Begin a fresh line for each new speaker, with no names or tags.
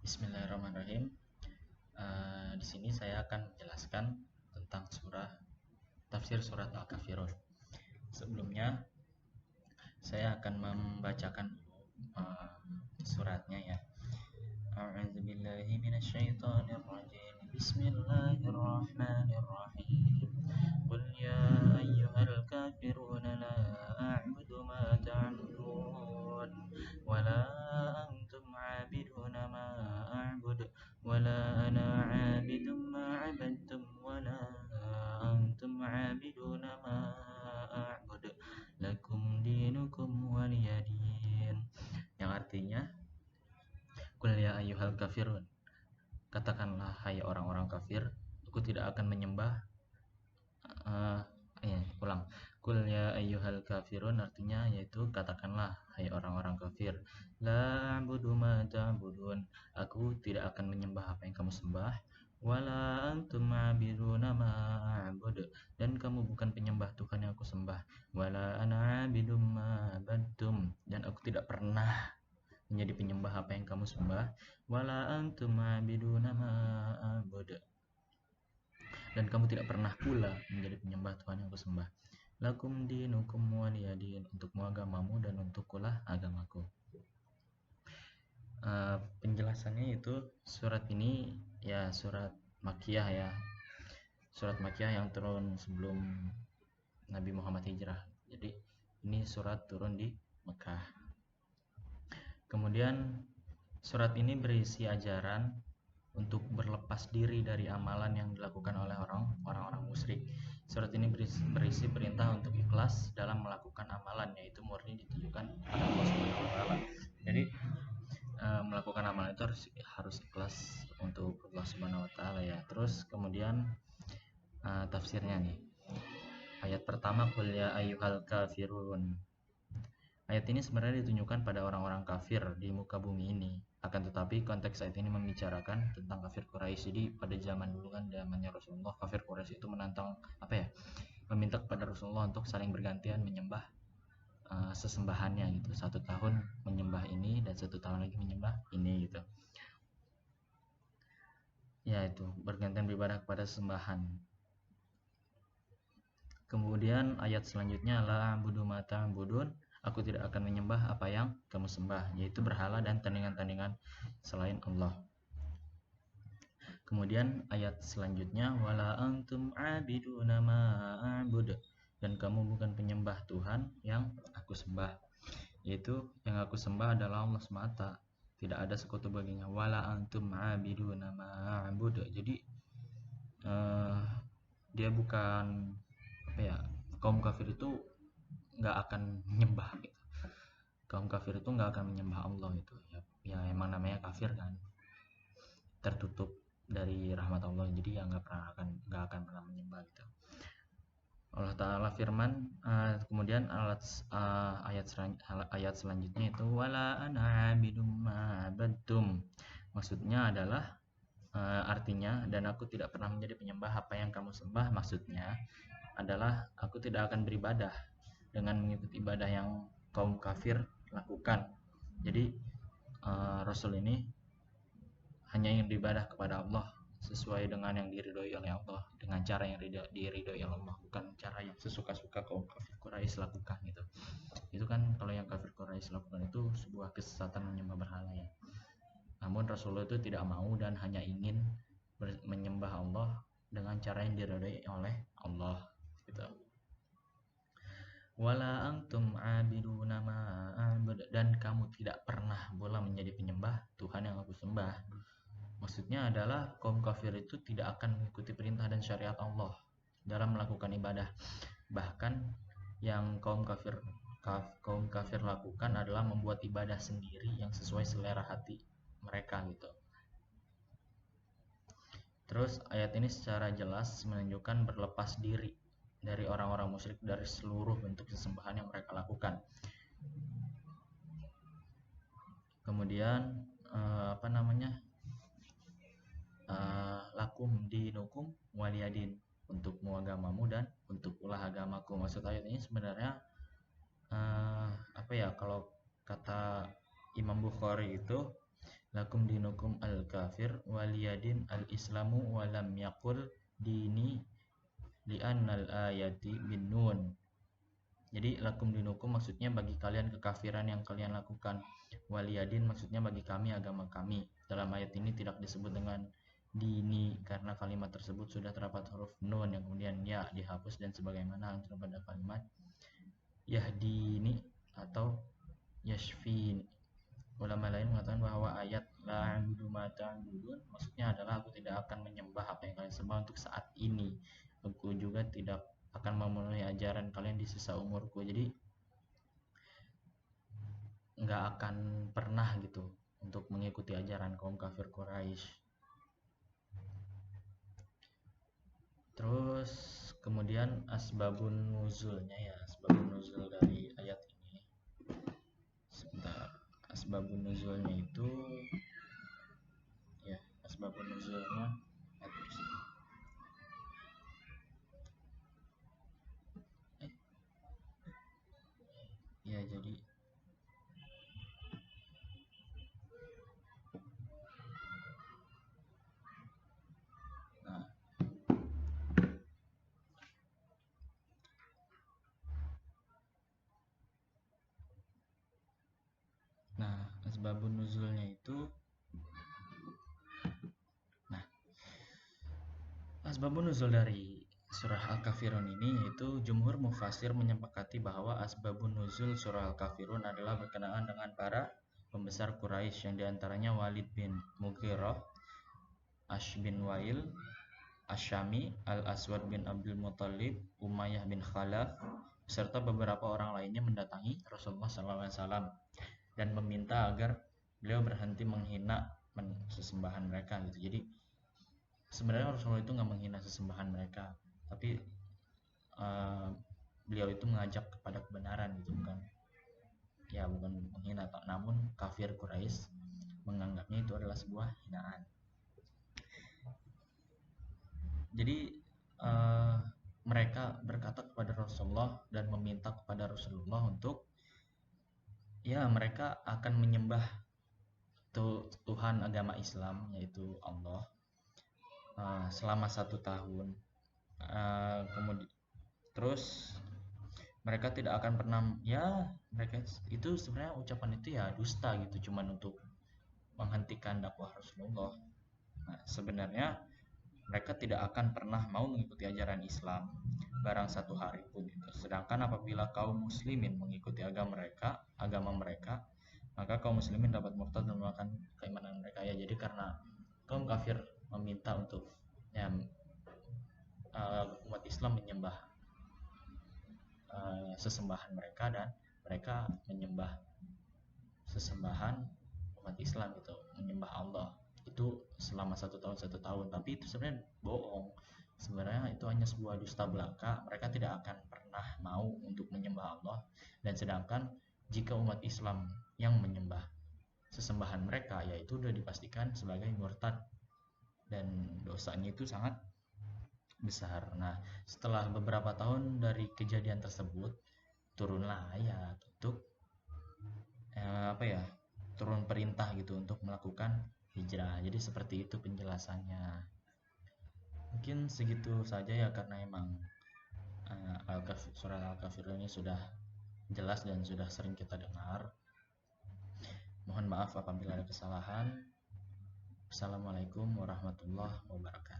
Bismillahirrahmanirrahim. Di sini saya akan menjelaskan tentang tafsir surat Al-Kafirun. Sebelumnya, saya akan membacakan uh, suratnya ya. A'udzubillahi minasyaitonirrajim. Bismillahirrahmanirrahim. Qul ya ayyuhal kafiruna la a'budu ma ta'budun wa la antum 'abiduna ma a'budu wa la ana 'abidun ma 'abadtum wa la antum 'abiduna ma a'budu lakum dinukum waliyadin, yang artinya Qul ya ayyuhal kafirun, katakanlah hai orang-orang kafir, aku tidak akan menyembah uh, ulang. Qul ya ayyuhal kafirun artinya yaitu katakanlah hai orang-orang kafir. La a'budu ma ta'budun, aku tidak akan menyembah apa yang kamu sembah. Wala antum a'biduna ma a'budu, dan kamu bukan penyembah Tuhan yang aku sembah. Wala ana 'abidum ma abadtum, dan aku tidak pernah menjadi penyembah apa yang kamu sembah. Wala antum a'biduna ma a'budu, dan kamu tidak pernah pula menjadi penyembah Tuhan yang kusembah. Lakum dinukum waliyadin, untukmu agamamu dan untukkulah agamaku. Penjelasannya itu surat ini ya surat Makkiyah ya. Surat Makkiyah yang turun sebelum Nabi Muhammad hijrah. Jadi ini surat turun di Mekah. Kemudian surat ini berisi ajaran untuk berlepas diri dari amalan yang dilakukan oleh orang-orang musyrik. Surat ini berisi perintah untuk ikhlas dalam melakukan amalan, yaitu murni ditujukan pada Allah Subhanahu wa taala. Jadi melakukan amalan itu harus ikhlas untuk Allah Subhanahu wa taala ya. Terus kemudian tafsirnya nih. Ayat pertama, qul ya ayyuhal kafirun. Ayat ini sebenarnya ditunjukkan pada orang-orang kafir di muka bumi ini. Akan tetapi konteks ayat ini membicarakan tentang kafir Quraisy. Jadi pada zaman dulu kan, zamannya Rasulullah, kafir Quraisy itu menantang meminta kepada Rasulullah untuk saling bergantian menyembah sesembahannya gitu. 1 tahun menyembah ini dan 1 tahun lagi menyembah ini gitu. Ya, itu bergantian beribadah kepada sesembahan. Kemudian ayat selanjutnya, la a'budu ma ta'budun, aku tidak akan menyembah apa yang kamu sembah, yaitu berhala dan tandingan-tandingan selain Allah. Kemudian ayat selanjutnya, wala antum abiduna ma a'bud, dan kamu bukan penyembah Tuhan yang aku sembah, yaitu yang aku sembah adalah Allah semata, tidak ada sekutu baginya. Wala antum abiduna ma a'bud, jadi dia bukan kaum kafir itu nggak akan menyembah gitu. Kaum kafir itu nggak akan menyembah Allah itu ya emang namanya kafir kan, tertutup dari rahmat Allah, jadi ya nggak akan pernah menyembah gitu. Allah Ta'ala firman, kemudian ayat selanjutnya itu wala ana abidum ma abadtum, maksudnya adalah artinya dan aku tidak pernah menjadi penyembah apa yang kamu sembah, maksudnya adalah aku tidak akan beribadah dengan mengikuti ibadah yang kaum kafir lakukan. Jadi Rasul ini hanya ingin beribadah kepada Allah sesuai dengan yang diridhoi oleh Allah, dengan cara yang diridhoi oleh Allah, bukan cara yang sesuka-suka kaum kafir Quraisy lakukan gitu. Itu kan kalau yang kafir Quraisy lakukan itu sebuah kesesatan menyembah berhala ya. Namun Rasulullah itu tidak mau dan hanya ingin menyembah Allah dengan cara yang diridhoi oleh Allah gitu. Wala antum abiduna ma a'bud, dan kamu tidak pernah pula menjadi penyembah Tuhan yang aku sembah. Maksudnya adalah kaum kafir itu tidak akan mengikuti perintah dan syariat Allah dalam melakukan ibadah. Bahkan yang kaum kafir lakukan adalah membuat ibadah sendiri yang sesuai selera hati mereka gitu. Terus ayat ini secara jelas menunjukkan berlepas diri dari orang-orang musyrik dari seluruh bentuk sesembahan yang mereka lakukan. Kemudian lakum dinukum waliyadin, untukmu agamamu dan untukkulah agamaku. Maksud ayat ini sebenarnya kalau kata Imam Bukhari itu lakum dinukum al-kafir waliyadin al-islamu walam yakul dini li'annal ayati bin nun. Jadi lakum dinukum maksudnya bagi kalian kekafiran yang kalian lakukan. Waliyadin maksudnya bagi kami agama kami. Dalam ayat ini tidak disebut dengan dini karena kalimat tersebut sudah terdapat huruf nun yang kemudian ya dihapus dan sebagaimana pada kalimat yahdini atau yashfini. Ulama lain mengatakan bahwa ayat la a'budu ma ta'budun maksudnya adalah aku tidak akan menyembah apa yang kalian sembah untuk saat ini. Aku juga tidak akan memenuhi ajaran kalian di sisa umurku. Jadi nggak akan pernah gitu untuk mengikuti ajaran kaum kafir Quraisy. Terus kemudian asbabun nuzulnya ya, asbabun nuzul dari ayat ini. Sebentar, asbabun nuzulnya itu ya, asbabun nuzulnya ya jadi nah asbabun nuzulnya itu asbabun nuzul dari surah Al-Kafirun ini yaitu jumhur mufasir menyepakati bahwa asbabun nuzul surah Al-Kafirun adalah berkenaan dengan para pembesar Quraisy yang diantaranya Walid bin Mughirah, Ash bin Wail, Asyami, Al-Aswad bin Abdul Muttalib, Umayyah bin Khalaf, serta beberapa orang lainnya mendatangi Rasulullah SAW dan meminta agar beliau berhenti menghina sesembahan mereka gitu. Jadi sebenarnya Rasulullah itu nggak menghina sesembahan mereka, tapi beliau itu mengajak kepada kebenaran gitu, bukan menghina, namun kafir Quraisy menganggapnya itu adalah sebuah hinaan. Jadi mereka berkata kepada Rasulullah dan meminta kepada Rasulullah untuk mereka akan menyembah Tuhan agama Islam yaitu Allah selama 1 tahun. Kemudian terus mereka tidak akan pernah mereka itu sebenarnya ucapan itu ya dusta gitu, cuman untuk menghentikan dakwah Rasulullah. Nah, sebenarnya mereka tidak akan pernah mau mengikuti ajaran Islam barang 1 hari pun gitu. Sedangkan apabila kaum muslimin mengikuti agama mereka, maka kaum muslimin dapat murtad dan melakukan keimanan mereka ya. Jadi karena kaum kafir meminta untuk umat Islam menyembah sesembahan mereka dan mereka menyembah sesembahan umat Islam gitu, menyembah Allah itu selama 1 tahun, tapi itu sebenarnya bohong. Sebenarnya itu hanya sebuah dusta belaka. Mereka tidak akan pernah mau untuk menyembah Allah, dan sedangkan jika umat Islam yang menyembah sesembahan mereka, yaitu sudah dipastikan sebagai murtad dan dosanya itu sangat besar. Nah, setelah beberapa tahun dari kejadian tersebut, turunlah ayat untuk turun perintah gitu untuk melakukan hijrah. Jadi seperti itu penjelasannya. Mungkin segitu saja ya, karena emang surat Al-Kafirun ini sudah jelas dan sudah sering kita dengar. Mohon maaf apabila ada kesalahan. Assalamualaikum warahmatullahi wabarakatuh.